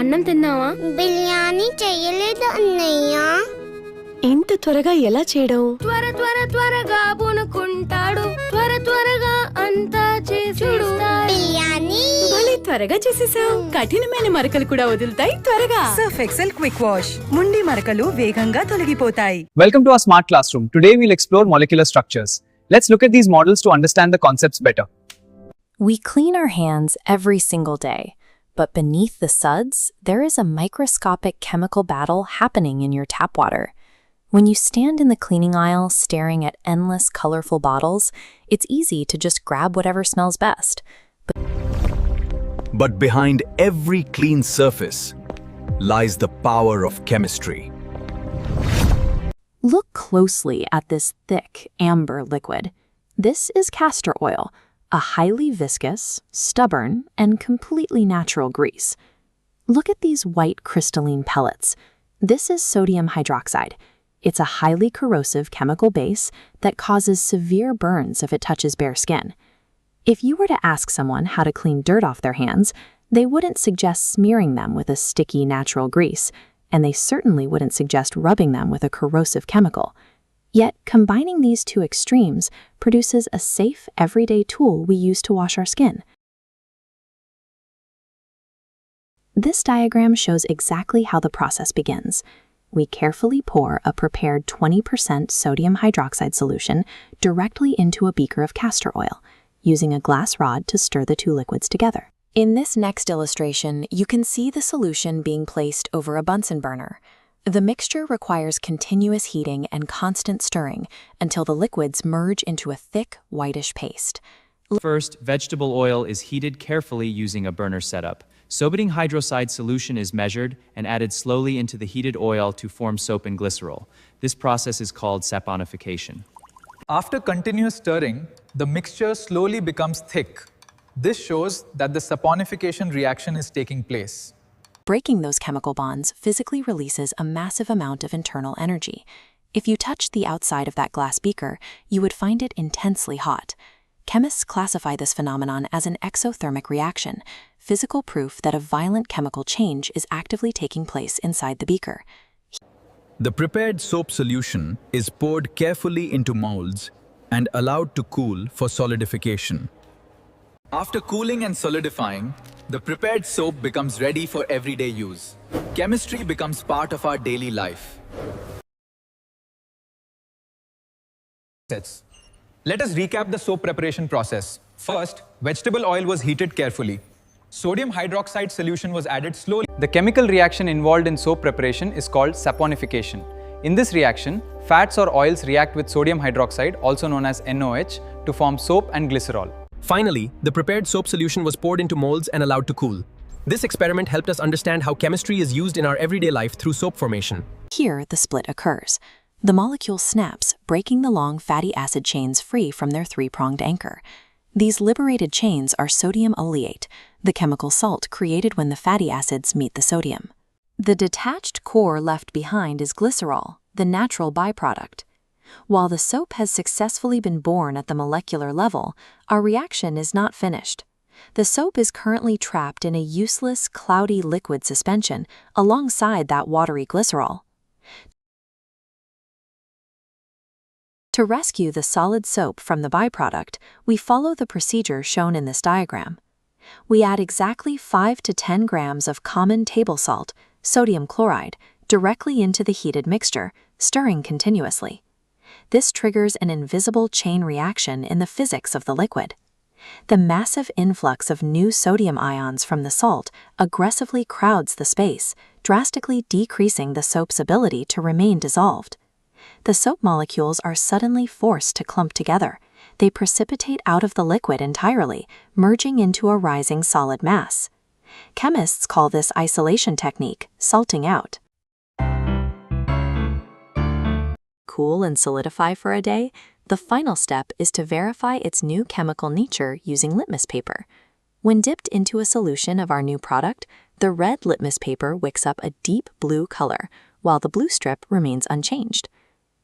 అన్నం తిన్నావా? బిర్యానీ చెయ్యలేదు అన్నయ్య. ఇంత త్వరగా ఎలా చేయడం? త్వరగా పూనుకుంటాడు, త్వరగా అంతా చేసేడు. బిర్యానీ భలే త్వరగా చేసేసావు. కఠినమైన మరకలు కూడా వదులుతాయి త్వరగా. సర్ఫ్ ఎక్సెల్ క్విక్ వాష్ ముండి మరకలు వేగంగా తొలగిపోతాయి. Welcome to our smart classroom. Today we'll explore molecular structures. Let's look at these models to understand the concepts better. We clean our hands every single day, but beneath the suds, there is a microscopic chemical battle happening in your tap water. When you stand in the cleaning aisle staring at endless colorful bottles, it's easy to just grab whatever smells best. But behind every clean surface lies the power of chemistry. Look closely at this thick, amber liquid. This is castor oil, a highly viscous, stubborn, and completely natural grease. Look at these white crystalline pellets. This is sodium hydroxide. It's a highly corrosive chemical base that causes severe burns if it touches bare skin. If you were to ask someone how to clean dirt off their hands, they wouldn't suggest smearing them with a sticky natural grease, and they certainly wouldn't suggest rubbing them with a corrosive chemical. Yet, combining these two extremes produces a safe, everyday tool we use to wash our skin. This diagram shows exactly how the process begins. We carefully pour a prepared 20% sodium hydroxide solution directly into a beaker of castor oil, using a glass rod to stir the two liquids together. In this next illustration, you can see the solution being placed over a Bunsen burner. The mixture requires continuous heating and constant stirring until the liquids merge into a thick, whitish paste. First, vegetable oil is heated carefully using a burner setup. Sodium hydroxide solution is measured and added slowly into the heated oil to form soap and glycerol. This process is called saponification. After continuous stirring, the mixture slowly becomes thick. This shows that the saponification reaction is taking place. Breaking those chemical bonds physically releases a massive amount of internal energy. If you touched the outside of that glass beaker, you would find it intensely hot. Chemists classify this phenomenon as an exothermic reaction, physical proof that a violent chemical change is actively taking place inside the beaker. The prepared soap solution is poured carefully into molds and allowed to cool for solidification. After cooling and solidifying, the prepared soap becomes ready for everyday use. Chemistry becomes part of our daily life. Let us recap the soap preparation process. First, vegetable oil was heated carefully. Sodium hydroxide solution was added slowly. The chemical reaction involved in soap preparation is called saponification. In this reaction, fats or oils react with sodium hydroxide, also known as NOH, to form soap and glycerol. Finally, the prepared soap solution was poured into molds and allowed to cool. This experiment helped us understand how chemistry is used in our everyday life through soap formation. Here, the split occurs. The molecule snaps, breaking the long fatty acid chains free from their three-pronged anchor. These liberated chains are sodium oleate, the chemical salt created when the fatty acids meet the sodium. The detached core left behind is glycerol, the natural byproduct. While the soap has successfully been born at the molecular level, our reaction is not finished. The soap is currently trapped in a useless, cloudy liquid suspension alongside that watery glycerol. To rescue the solid soap from the byproduct, we follow the procedure shown in this diagram. We add exactly 5 to 10 grams of common table salt, sodium chloride, directly into the heated mixture, stirring continuously. This triggers an invisible chain reaction in the physics of the liquid. The massive influx of new sodium ions from the salt aggressively crowds the space, drastically decreasing the soap's ability to remain dissolved. The soap molecules are suddenly forced to clump together. They precipitate out of the liquid entirely, merging into a rising solid mass. Chemists call this isolation technique salting out. Cool and solidify for a day, the final step is to verify its new chemical nature using litmus paper. When dipped into a solution of our new product, the red litmus paper wicks up a deep blue color, while the blue strip remains unchanged.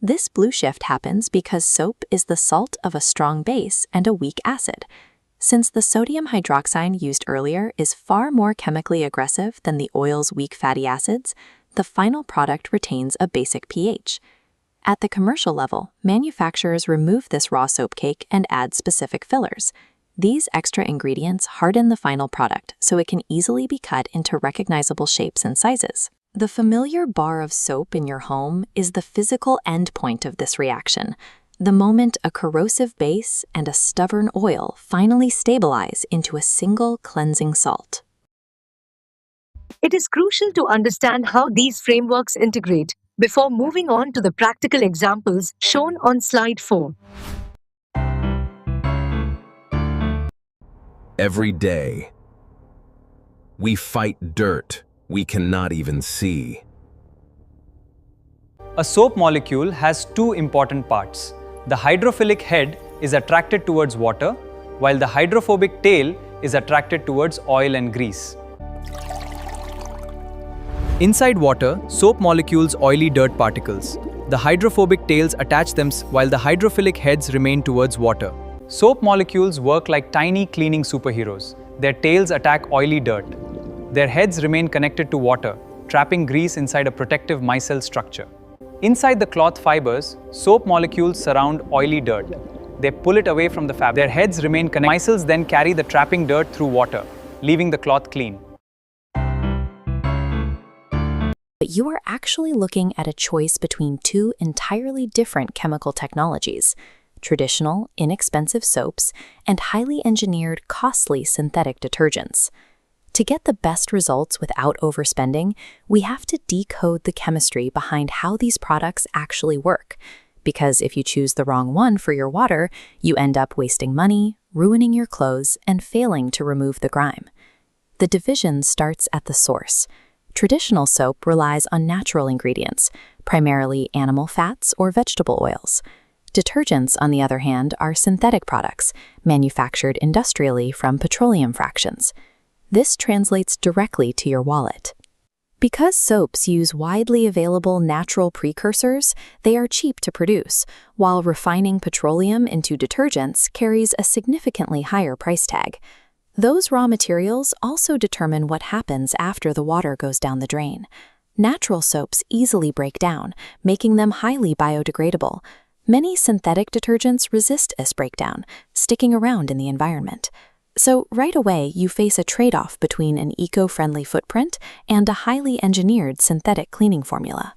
This blue shift happens because soap is the salt of a strong base and a weak acid. Since the sodium hydroxide used earlier is far more chemically aggressive than the oil's weak fatty acids, the final product retains a basic pH. At the commercial level, manufacturers remove this raw soap cake and add specific fillers. These extra ingredients harden the final product so it can easily be cut into recognizable shapes and sizes. The familiar bar of soap in your home is the physical endpoint of this reaction, the moment a corrosive base and a stubborn oil finally stabilize into a single cleansing salt. It is crucial to understand how these frameworks integrate before moving on to the practical examples shown on slide 4. Every day, we fight dirt we cannot even see. A soap molecule has two important parts. The hydrophilic head is attracted towards water, while the hydrophobic tail is attracted towards oil and grease. Inside water, soap molecules oily dirt particles. The hydrophobic tails attach them while the hydrophilic heads remain towards water. Soap molecules work like tiny cleaning superheroes. Their tails attack oily dirt. Their heads remain connected to water, trapping grease inside a protective micelle structure. Inside the cloth fibers, soap molecules surround oily dirt. They pull it away from the fabric. Their heads remain connected. Micelles then carry the trapping dirt through water, leaving the cloth clean. But you are actually looking at a choice between two entirely different chemical technologies: traditional, inexpensive soaps and highly engineered, costly synthetic detergents. To get the best results without overspending, we have to decode the chemistry behind how these products actually work. Because if you choose the wrong one for your water, you end up wasting money, ruining your clothes, and failing to remove the grime. The division starts at the source. Traditional soap relies on natural ingredients, primarily animal fats or vegetable oils. Detergents, on the other hand, are synthetic products, manufactured industrially from petroleum fractions. This translates directly to your wallet. Because soaps use widely available natural precursors, they are cheap to produce, while refining petroleum into detergents carries a significantly higher price tag. Those raw materials also determine what happens after the water goes down the drain. Natural soaps easily break down, making them highly biodegradable. Many synthetic detergents resist this breakdown, sticking around in the environment. So right away, you face a trade-off between an eco-friendly footprint and a highly engineered synthetic cleaning formula.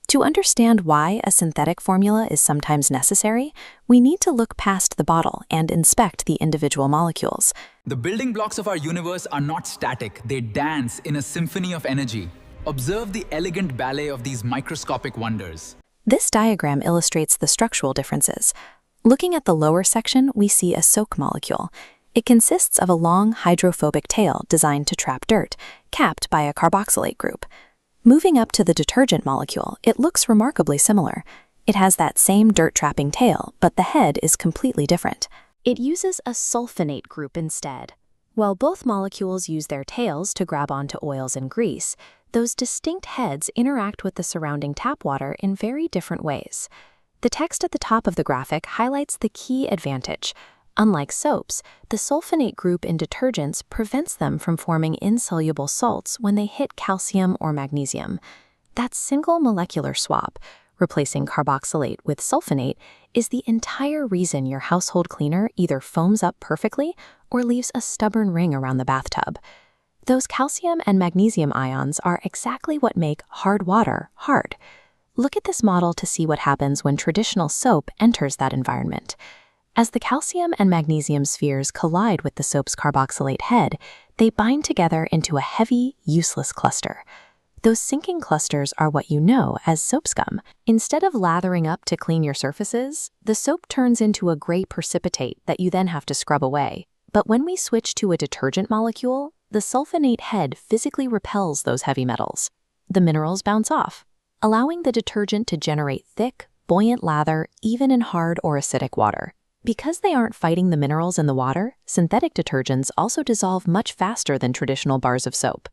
To understand why a synthetic formula is sometimes necessary, we need to look past the bottle and inspect the individual molecules. The building blocks of our universe are not static, they dance in a symphony of energy. Observe the elegant ballet of these microscopic wonders. This diagram illustrates the structural differences. Looking at the lower section, we see a soak molecule. It consists of a long hydrophobic tail designed to trap dirt, capped by a carboxylate group. Moving up to the detergent molecule, it looks remarkably similar. It has that same dirt-trapping tail, but the head is completely different. It uses a sulfonate group instead. While both molecules use their tails to grab onto oils and grease, those distinct heads interact with the surrounding tap water in very different ways. The text at the top of the graphic highlights the key advantage. Unlike soaps, the sulfonate group in detergents prevents them from forming insoluble salts when they hit calcium or magnesium. That single molecular swap, replacing carboxylate with sulfonate, is the entire reason your household cleaner either foams up perfectly or leaves a stubborn ring around the bathtub. Those calcium and magnesium ions are exactly what make hard water hard. Look at this model to see what happens when traditional soap enters that environment. As the calcium and magnesium spheres collide with the soap's carboxylate head, they bind together into a heavy, useless cluster. Those sinking clusters are what you know as soap scum. Instead of lathering up to clean your surfaces, the soap turns into a gray precipitate that you then have to scrub away. But when we switch to a detergent molecule, the sulfonate head physically repels those heavy metals. The minerals bounce off, allowing the detergent to generate thick, buoyant lather even in hard or acidic water. Because they aren't fighting the minerals in the water, synthetic detergents also dissolve much faster than traditional bars of soap.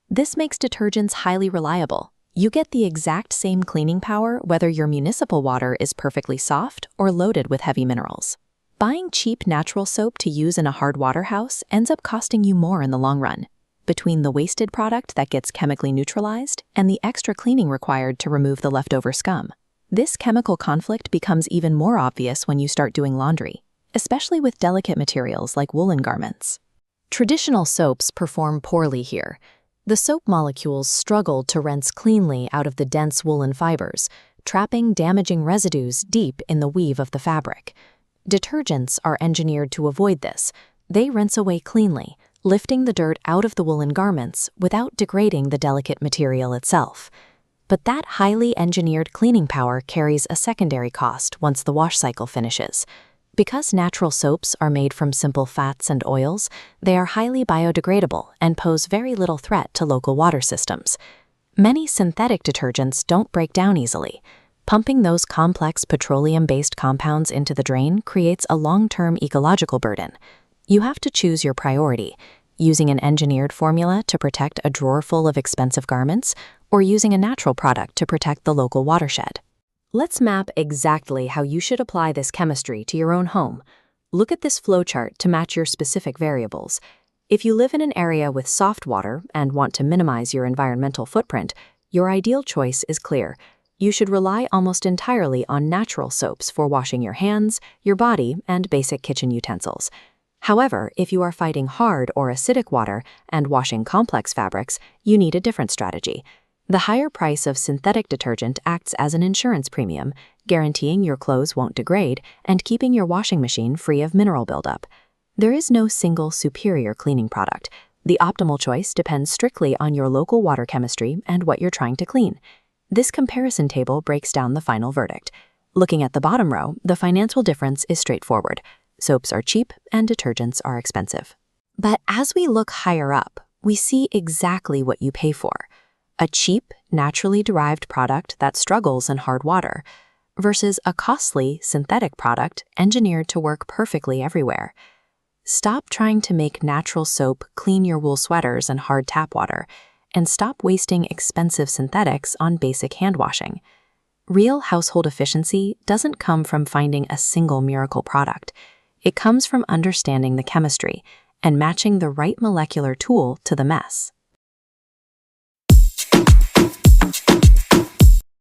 This makes detergents highly reliable. You get the exact same cleaning power whether your municipal water is perfectly soft or loaded with heavy minerals. Buying cheap natural soap to use in a hard water house ends up costing you more in the long run, between the wasted product that gets chemically neutralized and the extra cleaning required to remove the leftover scum. This chemical conflict becomes even more obvious when you start doing laundry, especially with delicate materials like woolen garments. Traditional soaps perform poorly here. The soap molecules struggle to rinse cleanly out of the dense woolen fibers, trapping damaging residues deep in the weave of the fabric. Detergents are engineered to avoid this. They rinse away cleanly, lifting the dirt out of the woolen garments without degrading the delicate material itself. But that highly engineered cleaning power carries a secondary cost once the wash cycle finishes. Because natural soaps are made from simple fats and oils, they are highly biodegradable and pose very little threat to local water systems. Many synthetic detergents don't break down easily. Pumping those complex petroleum-based compounds into the drain creates a long-term ecological burden. You have to choose your priority, using an engineered formula to protect a drawer full of expensive garments, or using a natural product to protect the local watershed. Let's map exactly how you should apply this chemistry to your own home. Look at this flowchart to match your specific variables. If you live in an area with soft water and want to minimize your environmental footprint, your ideal choice is clear. You should rely almost entirely on natural soaps for washing your hands, your body, and basic kitchen utensils. However, if you are fighting hard or acidic water and washing complex fabrics, you need a different strategy. The higher price of synthetic detergent acts as an insurance premium, guaranteeing your clothes won't degrade and keeping your washing machine free of mineral buildup. There is no single superior cleaning product. The optimal choice depends strictly on your local water chemistry and what you're trying to clean. This comparison table breaks down the final verdict. Looking at the bottom row, the financial difference is straightforward. Soaps are cheap and detergents are expensive. But as we look higher up, we see exactly what you pay for. A cheap, naturally derived product that struggles in hard water versus a costly, synthetic product engineered to work perfectly everywhere. Stop trying to make natural soap clean your wool sweaters in hard tap water, and stop wasting expensive synthetics on basic hand washing. Real household efficiency doesn't come from finding a single miracle product. It comes from understanding the chemistry and matching the right molecular tool to the mess.